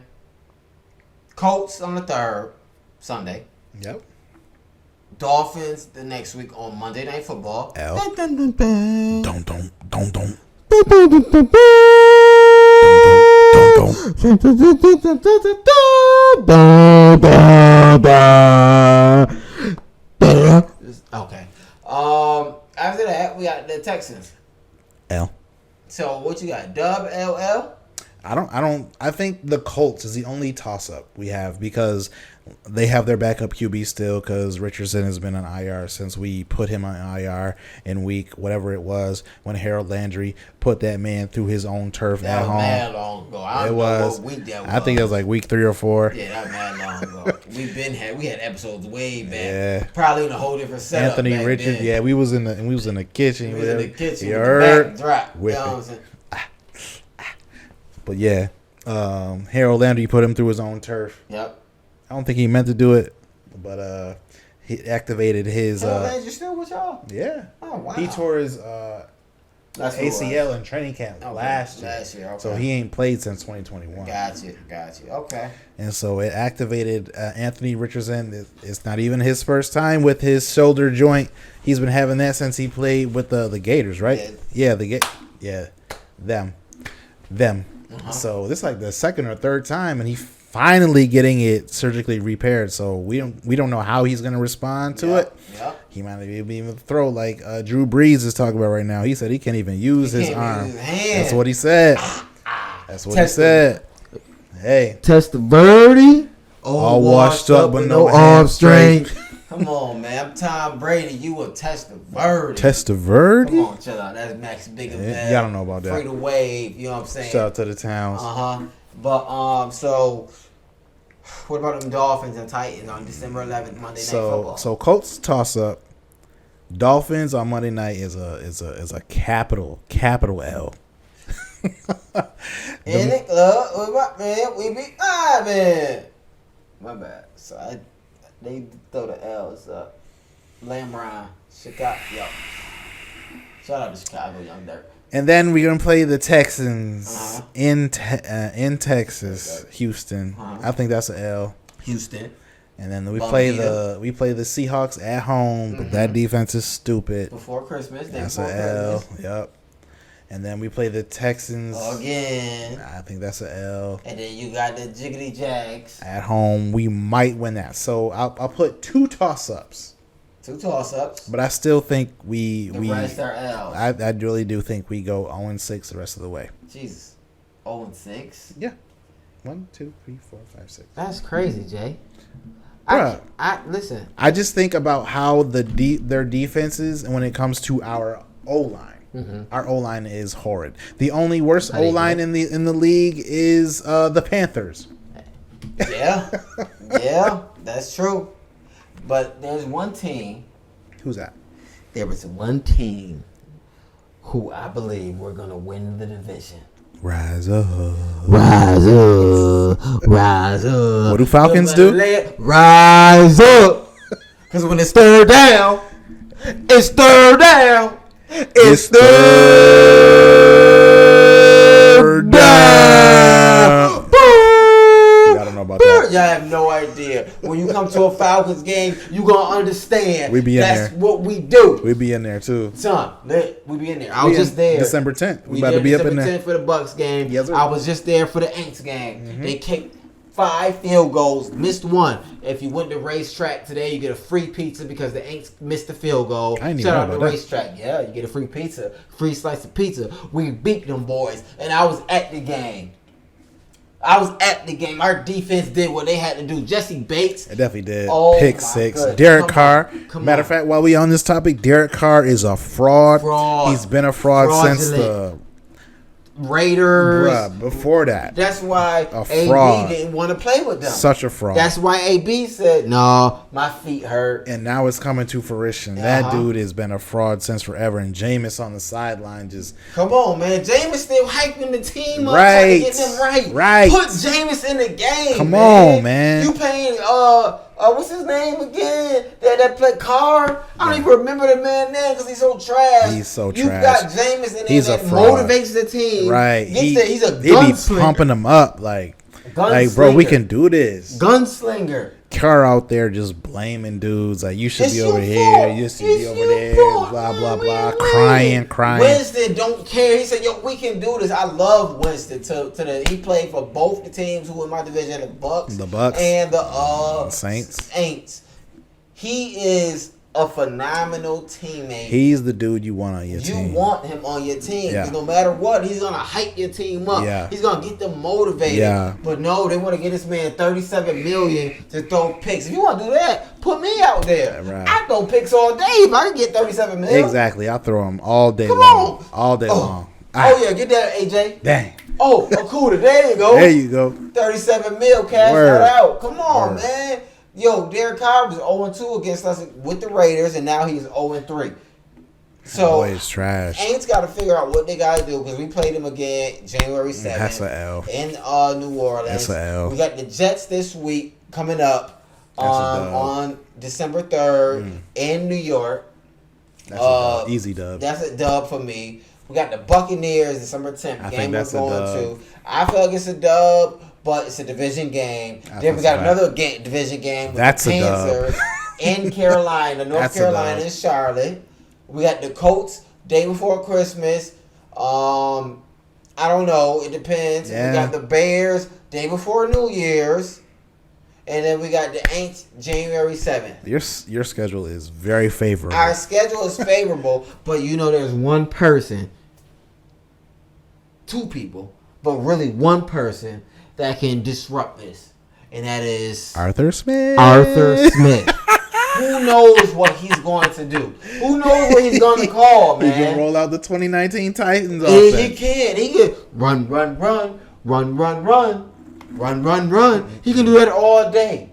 Colts on the 3rd, Sunday. Yep. Dolphins the next week on Monday Night Football. Don't. Okay. After that, we got the Texans. L. So what you got? Dub, LL? I think the Colts is the only toss up we have because they have their backup QB still because Richardson has been on IR since we put him on IR in week whatever it was when Harold Landry put that man through his own turf at home. That was mad long ago. I don't know what week that was. I think it was like week 3 or 4. Yeah, that was mad long ago. We had episodes way back. Yeah. Probably in a whole different setup. Anthony Richard. Then. Yeah, we was in the kitchen. We was in the kitchen with the back drop. You know what I'm saying? But yeah, Harold Landry put him through his own turf. Yep. I don't think he meant to do it, but he activated his. Harold Landry still with y'all? Yeah. Oh wow. He tore his ACL in training camp last year. Okay. So he ain't played since 2021. Got you. Okay. And so it activated Anthony Richardson. It's not even his first time with his shoulder joint. He's been having that since he played with the Gators, right? Yeah, them. Uh-huh. So this is like the second or third time, and he finally getting it surgically repaired. So we don't know how he's going to respond to it. Yep. He might be able to throw like Drew Brees is talking about right now. He said he can't even use his arm. That's what he said. He said. Hey, Testaverde, all washed up but no arm strength. Come on, man. I'm Tom Brady. You a Testaverde. Testaverde? Come on, chill out. That's Max Bigger. Y'all don't know about that. Free to wave. You know what I'm saying? Shout out to the Towns. But so what about them Dolphins and Titans on December 11th, Monday Night Football? So Colts toss up. Dolphins on Monday night is a capital L. In the club, man, we be man. My bad. So they throw the L's up. Lamron, Chicago, yo. Shout out to Chicago, Young Dirt. And then we're gonna play the Texans in Texas, Houston. I think that's an L. Houston. And then we play the Seahawks at home, but that defense is stupid. Before Christmas, that's an L. Yep. And then we play the Texans again. I think that's an L. And then you got the Jiggity Jags at home. We might win that. So I'll put 2 toss-ups. 2 toss-ups. But I still think the rest are L's. I really do think we go 0-6 the rest of the way. Jesus, 0-6. Yeah. 1, 2, 3, 4, 5, 6. That's crazy, Jay. Bruh, listen. I just think about how their defenses, and when it comes to our O-line. Mm-hmm. Our O-line is horrid. The only worst O-line in the league is the Panthers. Yeah, that's true. But there's one team. Who's that? There was one team who I believe we're gonna win the division. Rise up. Rise up. Rise up. What do Falcons do? Rise up. Because when it's third down, it's third down. It's third down. Y'all don't know about that. Y'all have no idea. When you come to a Falcons game, you gonna understand. We be in that's there. What we do. We be in there too. Son, we be in there. I was just there. December 10th. We about to be up in there. December 10th for the Bucks game. Yes, sir. I was just there for the Aints game. Mm-hmm. They kicked 5 field goals, missed 1. If you went to racetrack today, you get a free pizza because the Aints missed the field goal. Shout out to racetrack. Yeah, you get a free pizza, free slice of pizza. We beat them boys, and I was at the game. Our defense did what they had to do. Jesse Bates. It definitely did. Oh, Pick 6. Derek Carr. Matter of fact, while we on this topic, Derek Carr is a fraud. He's been a fraud since the Raiders. Bruh, before that. That's why AB didn't want to play with them. Such a fraud. That's why AB said, no, my feet hurt. And now it's coming to fruition. That dude has been a fraud since forever. And Jameis on the sideline just... Come on, man. Jameis still hyping the team up. Trying to get them right. Put Jameis in the game, Come on, man. You paying... what's his name again? That played Carr. I don't even remember the man name because he's so trash. He's so trash. You got Jameis in there that motivates the team. Right. He's a gunslinger. He be pumping them up like, bro, we can do this. Gunslinger. Carr out there just blaming dudes like you should be over here, you should be over there, blah blah blah, crying. Winston don't care. He said, "Yo, we can do this." I love Winston. He played for both the teams who in my division, the Bucks, and the Saints. He is a phenomenal teammate. He's the dude you want on your team. You want him on your team because no matter what, he's gonna hype your team up. Yeah. He's gonna get them motivated. Yeah. But no, they want to get this man $37 million to throw picks. If you want to do that, put me out there. Right. I throw picks all day if I can get $37 million. Exactly. I'll throw them all day Come long. on. All day long. Oh yeah, get that, AJ. Dang. Oh, Akuda, there you go. There you go. $37 million, cash that out. Come on, man. Yo, Derek Carr was 0-2 against us with the Raiders, and now he's 0-3. So, boy, it's trash. Aints got to figure out what they got to do because we played them again January 7th. That's an L. In New Orleans. That's an L. We got the Jets this week coming up on December 3rd in New York. That's a dub. Easy dub. That's a dub for me. We got the Buccaneers December 10th. I Game think that's we're a going dub. to. I feel like it's a dub, but it's a division game. Then we got another division game with That's the a dub. Panthers in Carolina, North That's a Carolina, dub. and Charlotte. We got the Colts day before Christmas. I don't know. It depends. Yeah. We got the Bears day before New Year's. And then we got the Aints January 7th. Your schedule is very favorable. Our schedule is favorable, but there's one person, two people, but really one person that can disrupt this. And that is Arthur Smith. Arthur Smith. Who knows what he's going to do? Who knows what he's going to call, man? He can roll out the 2019 Titans He offense. can. He can run. He can do that all day.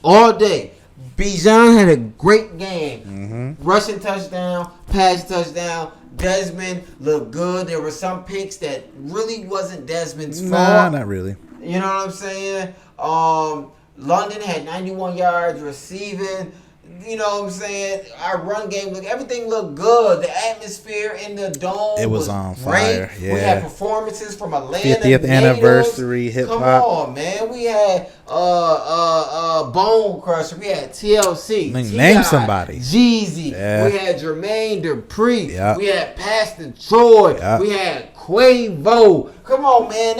All day. Bijan had a great game. Mm-hmm. Rushing touchdown, pass touchdown. Desmond looked good. There were some picks that really wasn't Desmond's fault. Nah, not really. You know what I'm saying? London had 91 yards receiving. You know what I'm saying? Our run game, everything looked good. The atmosphere in the dome It was on great. fire. Yeah. We had performances from Atlanta 50th anniversary hip hop. Come on, man. We had Bone Crusher. We had TLC. Name somebody. Jeezy. Yeah. We had Jermaine Dupri. Yep. We had Pastor Troy. Yep. We had Quavo. Come on, man.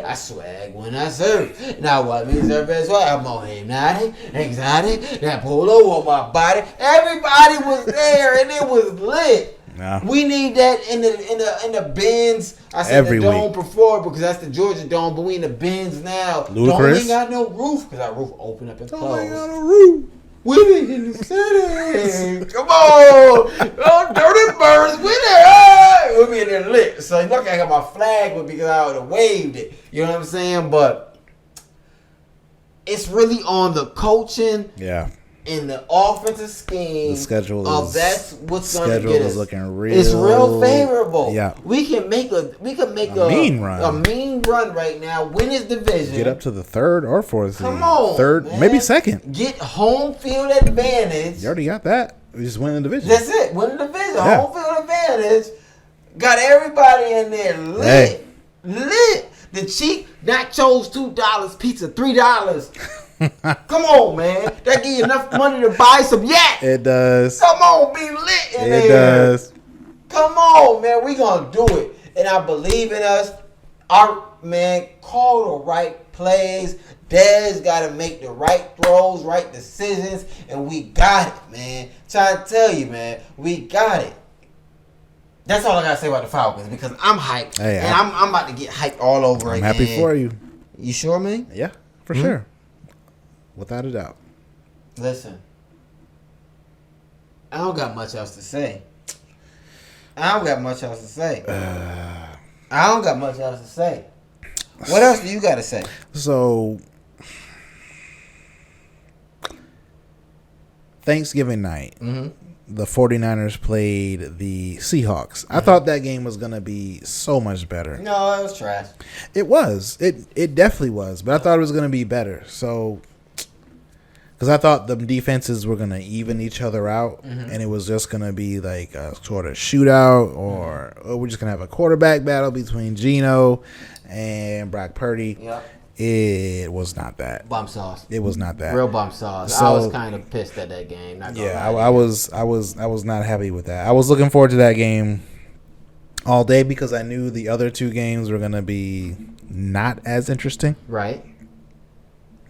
I swag when I serve. Now what means serve as well? I'm on hypnotic, exotic, that polo on my body. Everybody was there and it was lit. Nah. We need that in the bins. I said Every the dome week. before because that's the Georgia dome, but we in the bins now. Ludacris. Dome ain't got no roof because our roof open up and Oh, close. I got a roof. We be in the city. Come on. Oh, dirty birds. We there. We be in there lit. So look, I got my flag with me because I would have waved it. You know what I'm saying? But it's really on the coaching Yeah. and the offensive scheme. The schedule of is that's what's going to schedule get is us. looking real. It's real favorable. Yeah. We can make a mean run. A mean run right now. Win his division. Get up to the third or fourth seed. Come on, Third, man. maybe second. Get home field advantage. You already got that. We just win the division. That's it. Win the division. Yeah. Home field advantage. Got everybody in there lit. Hey. Lit. The cheap nachos $2, pizza $3. Come on, man. That give you enough money to buy some yak. It does. Come on, be lit in It there. does. Come on, man. We gonna do it. And I believe in us. Our man, call the right plays. Dez gotta make the right throws, right decisions, and we got it, man. Trying to tell you, man, we got it. That's all I gotta say about the Falcons because I'm hyped. Hey, and I'm about to get hyped all over I'm again. happy for you. You sure, man? Yeah, for sure. Without a doubt. Listen, I don't got much else to say. I don't got much else to say. What else do you got to say? So, Thanksgiving night, the 49ers played the Seahawks. I thought that game was going to be so much better. No, it was trash. It was. It definitely was. But I thought it was going to be better. So, because I thought the defenses were going to even each other out, and it was just going to be like a sort of shootout, or we're just going to have a quarterback battle between Geno and Brock Purdy. Yep. It was not that. Bump sauce. It was not that. Real bump sauce. So- I was kind of pissed at that game. Not gonna Yeah, lie. I was not happy with that. I was looking forward to that game all day because I knew the other two games were going to be not as interesting. Right.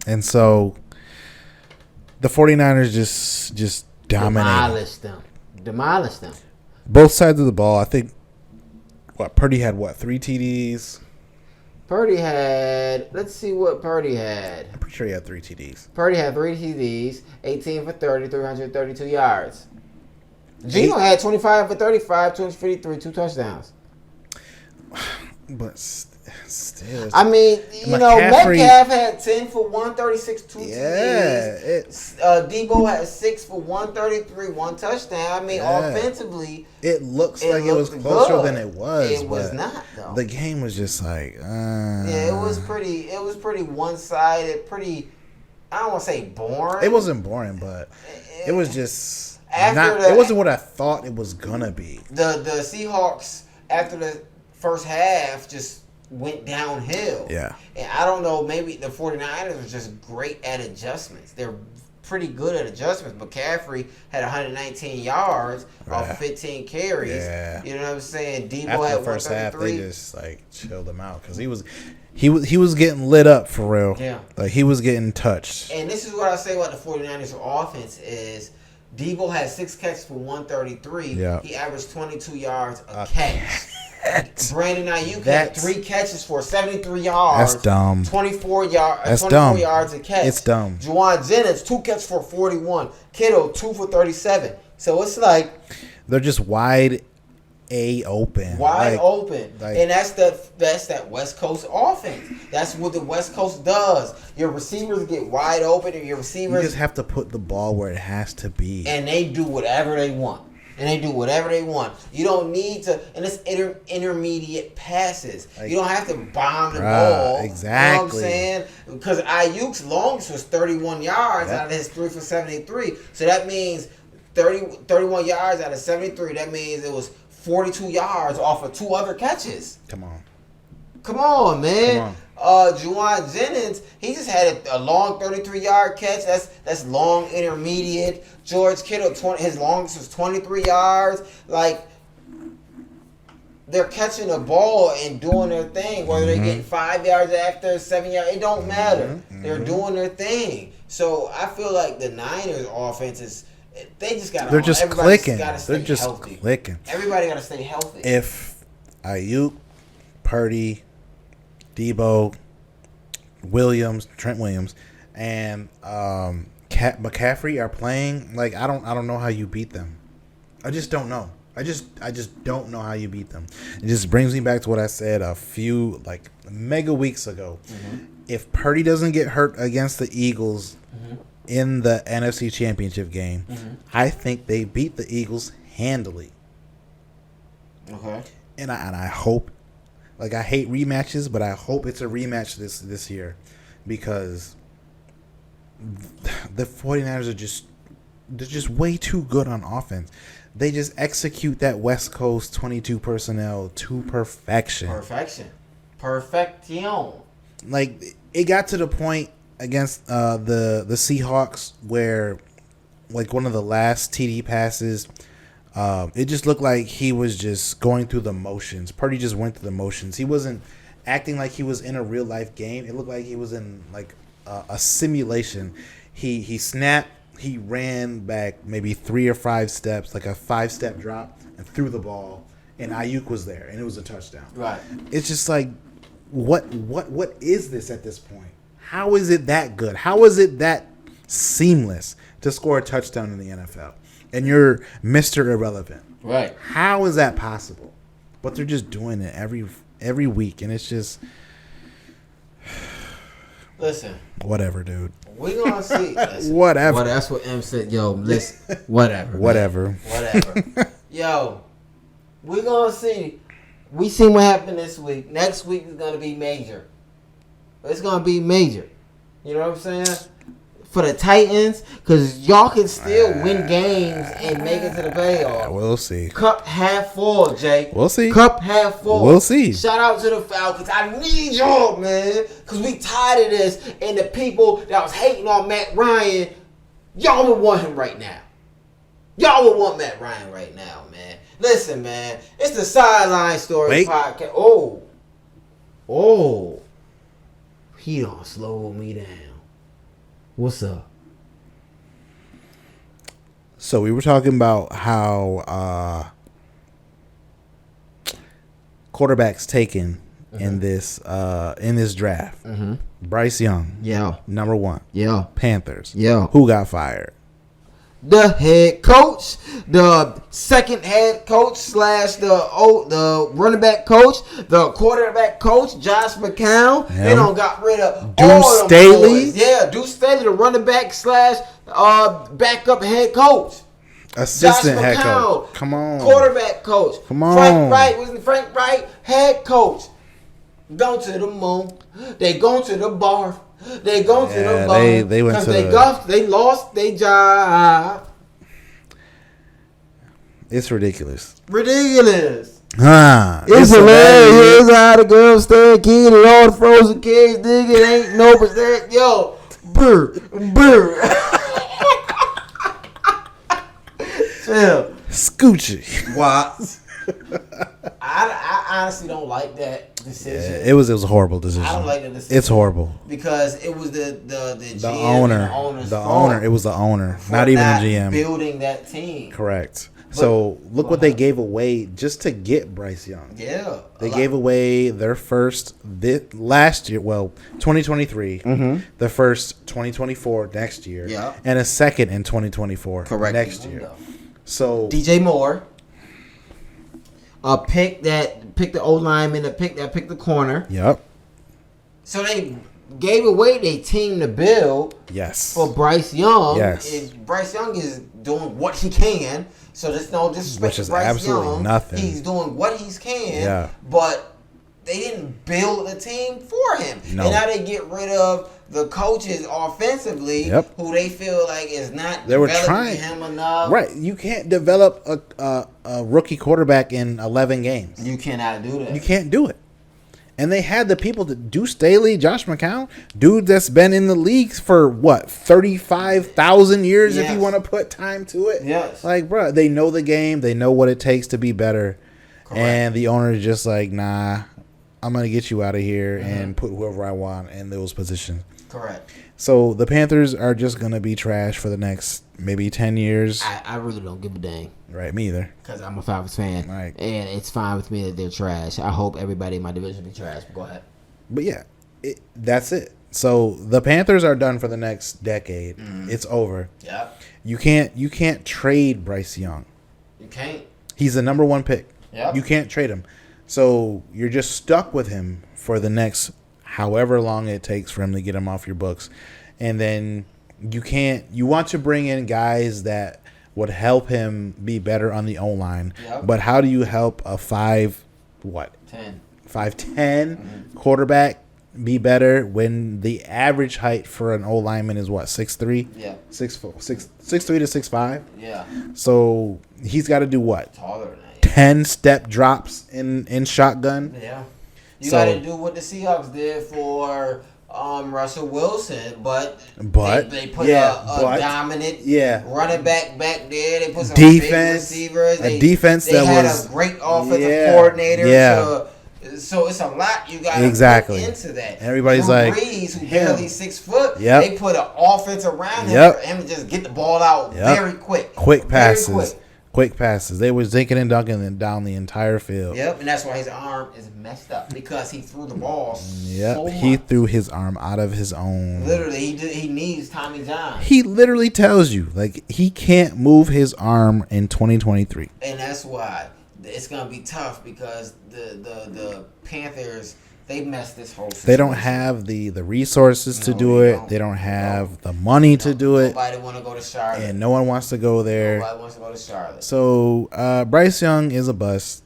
And so the 49ers just dominated. Demolished them. Both sides of the ball. I think Purdy had 3 TDs? Purdy had, let's see what Purdy had. I'm pretty sure he had 3 TDs. Purdy had 3 TDs, 18 for 30, 332 yards. Geno had 25 for 35, 253, 2 touchdowns. But still. I mean, McCaffrey- Metcalf had 10 for 136, 2 Yeah, TDs. Debo had 6 for 133, 1 touchdown. I mean, Yeah. offensively, It looks like it was closer good. than it was. It was but not, though. The game was just like, Yeah, it was pretty one-sided, pretty, I don't want to say boring. It wasn't boring, but it was just. It wasn't what I thought it was gonna be. The Seahawks after the first half just went downhill. Yeah. And I don't know, maybe the 49ers are just great at adjustments. They're pretty good at adjustments. McCaffrey had 119 yards off 15 carries. Yeah. You know what I'm saying? Debo After had the first half, 133. they just like chilled him out because he was getting lit up for real. Yeah. Like he was getting touched. And this is what I say about the 49ers offense is Debo had 6 catches for 133. Yeah. He averaged 22 yards a catch. Brandon Ayuk had 3 catches for 73 yards. That's dumb. 24 yards. That's 24 dumb. yards a catch. It's dumb. Juwan Jennings 2 catches for 41. Kittle 2 for 37. So it's like they're just wide open. Open. And that's that West Coast offense. That's what the West Coast does. Your receivers get wide open, and your receivers You just have to put the ball where it has to be. and they do whatever they want. You don't need to, and it's intermediate passes. You don't have to bomb the ball. Exactly. You know what I'm saying? Because Ayuk's longest was 31 yards out of his 3 for 73. So that means 31 yards out of 73. That means it was 42 yards off of 2 other catches. Come on, man. Juwan Jennings, he just had a long 33-yard catch. That's long intermediate. George Kittle, his longest was 23 yards. Like, they're catching the ball and doing their thing. Whether they're getting 5 yards after, 7 yards, it don't matter. They're doing their thing. So I feel like the Niners offense is. They just got. They're just clicking. They're just clicking. Everybody got to stay healthy. If Ayuk, Purdy, Debo, Trent Williams, and McCaffrey are playing, like I don't know how you beat them. I just don't know. I just don't know how you beat them. It just brings me back to what I said a few mega weeks ago. If Purdy doesn't get hurt against the Eagles in the NFC Championship game, I think they beat the Eagles handily. Okay. And I hope, I hate rematches, but I hope it's a rematch this year because the 49ers they're just way too good on offense. They just execute that West Coast 22 personnel to perfection. Perfection. Like, it got to the point against the Seahawks where, one of the last TD passes, it just looked like he was just going through the motions. Purdy just went through the motions. He wasn't acting like he was in a real life game. It looked like he was in a simulation. He snapped. He ran back maybe 3 or 5 steps, like a 5-step drop, and threw the ball. And Ayuk was there, and it was a touchdown. Right. It's just like, what is this at this point? How is it that good? How is it that seamless to score a touchdown in the NFL? And you're Mr. Irrelevant. Right. How is that possible? But they're just doing it every week, and it's just listen. Whatever, dude. We're gonna see. Listen, whatever. Well, that's what M said. Yo, listen. Whatever. Yo, we're gonna see. We seen what happened this week. Next week is gonna be major. It's gonna be major. You know what I'm saying? For the Titans, because y'all can still win games and make it to the playoffs. We'll see. Cup half full, Jake. We'll see. Cup half full. We'll see. Shout out to the Falcons. I need y'all, man, because we tired of this. And the people that was hating on Matt Ryan, y'all would want him right now. Y'all would want Matt Ryan right now, man. Listen, man, it's the Sideline Story Podcast. Oh. He done slowed me down. What's up? So we were talking about how quarterbacks taken in this draft. Bryce Young, number 1. Panthers, Who got fired? The head coach, the second head coach / the running back coach, the quarterback coach, Josh McCown. Yeah. They done got rid of all of them boys. Yeah, Deuce Staley, the running back / backup head coach. Assistant Josh head McCown, coach. Come on. Quarterback coach. Come on. Frank Wright, head coach. Go to the moon. They go to the bar. They go to the bar. They went to they lost their job. It's ridiculous. Ridiculous. It's hilarious. Here's how the girls stay kid and all the frozen kids, nigga. It ain't no percent. Yo, brr. Chill. Scoochie. What? I honestly don't like that decision. Yeah, it was a horrible decision. I don't like that decision. It's horrible because it was the GM owner. And the owner. It was the owner, not even the GM. Building that team. Correct. So look what they gave away just to get Bryce Young. Yeah. They gave away their first last year, 2023, the first 2024 next year, and a second in 2024 next year. So DJ Moore, pick the O lineman, pick the corner. Yep. So they gave away their team to build. Yes. For Bryce Young. Yes. And Bryce Young is doing what he can. So there's no disrespect to Bryce absolutely Young. Nothing. He's doing what he can. Yeah. But they didn't build a team for him. No. And now they get rid of the coaches offensively who they feel like is not developing him enough. Right. You can't develop a rookie quarterback in 11 games. You cannot do that. You can't do it. And they had the people to do Staley, Josh McCown, dude that's been in the league for 35,000 years if you want to put time to it. Yes. Like, bro, they know the game. They know what it takes to be better. Correct. And the owner is just like, nah, I'm going to get you out of here and put whoever I want in those positions. Correct. So the Panthers are just going to be trash for the next maybe 10 years. I really don't give a dang. Right, me either. Because I'm a Falcons fan. Right. And it's fine with me that they're trash. I hope everybody in my division be trash. But go ahead. But yeah, that's it. So the Panthers are done for the next decade. It's over. Yeah. You can't trade Bryce Young. You can't. He's the number 1 pick. Yeah. You can't trade him. So you're just stuck with him for the next however long it takes for him to get him off your books. And then you want to bring in guys that would help him be better on the O-line. Yep. But how do you help a 5'10" quarterback be better when the average height for an O-lineman is 6'3"? Yeah. 6'3" to 6'5"? Yeah. So he's got to do what? Taller than that. 10 step drops in shotgun. Yeah. You got to do what the Seahawks did for Russell Wilson, but they put a dominant running back there. They put some defense, big receivers. They had a great offensive coordinator. Yeah. So it's a lot you got to put into that. Everybody's Drew like, Brees, who barely 6 foot. Yep. They put an offense around him for him to just get the ball out very quick. Quick passes. Quick passes. They were zinking and dunking down the entire field. Yep, and that's why his arm is messed up because he threw the ball so much. He threw his arm out of his own. Literally, he needs Tommy John. He literally tells you, he can't move his arm in 2023. And that's why it's going to be tough because the Panthers, they messed this whole situation. They don't have the resources to do it. They don't have the money to do it. Nobody want to go to Charlotte. And no one wants to go there. Nobody wants to go to Charlotte. So Bryce Young is a bust.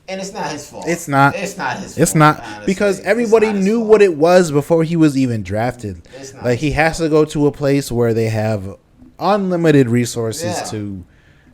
And it's not his fault. It's not. It's not his fault. It's not. Honestly. Because everybody knew what it was before he was even drafted. It's not he has to go to a place where they have unlimited resources to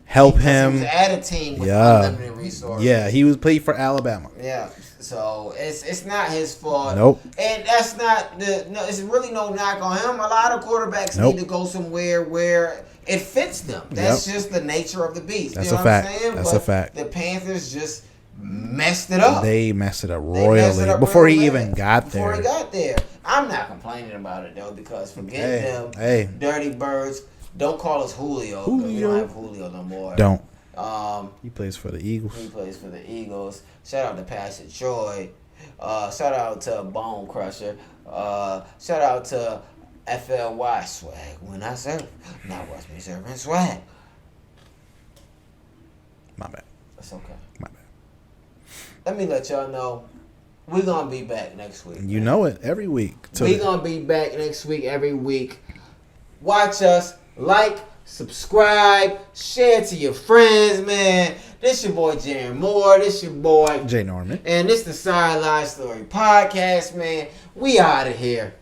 help him. He was at a team with unlimited resources. Yeah, he was played for Alabama. Yeah. So it's not his fault. Nope. And that's not it's really no knock on him. A lot of quarterbacks need to go somewhere where it fits them. That's just the nature of the beast. That's you know a fact. What I'm saying? That's a fact. The Panthers just messed it up. They messed it up royally before he even got there. Before he got there. I'm not complaining about it though because forget them dirty birds. Don't call us Julio. We don't have Julio no more. Don't. He plays for the Eagles. He plays for the Eagles. Shout out to Pastor Troy. Shout out to Bone Crusher. Shout out to FLY Swag. When I serve, not watch me serving swag. My bad. That's okay. My bad. Let me let y'all know. We're going to be back next week. You know it. Every week. We're going to be back next week, every week. Watch us. Like, subscribe, share to your friends, man. This your boy Jaron Moore. This your boy Jay Norman. And this the Sideline Story Podcast, man. We out of here.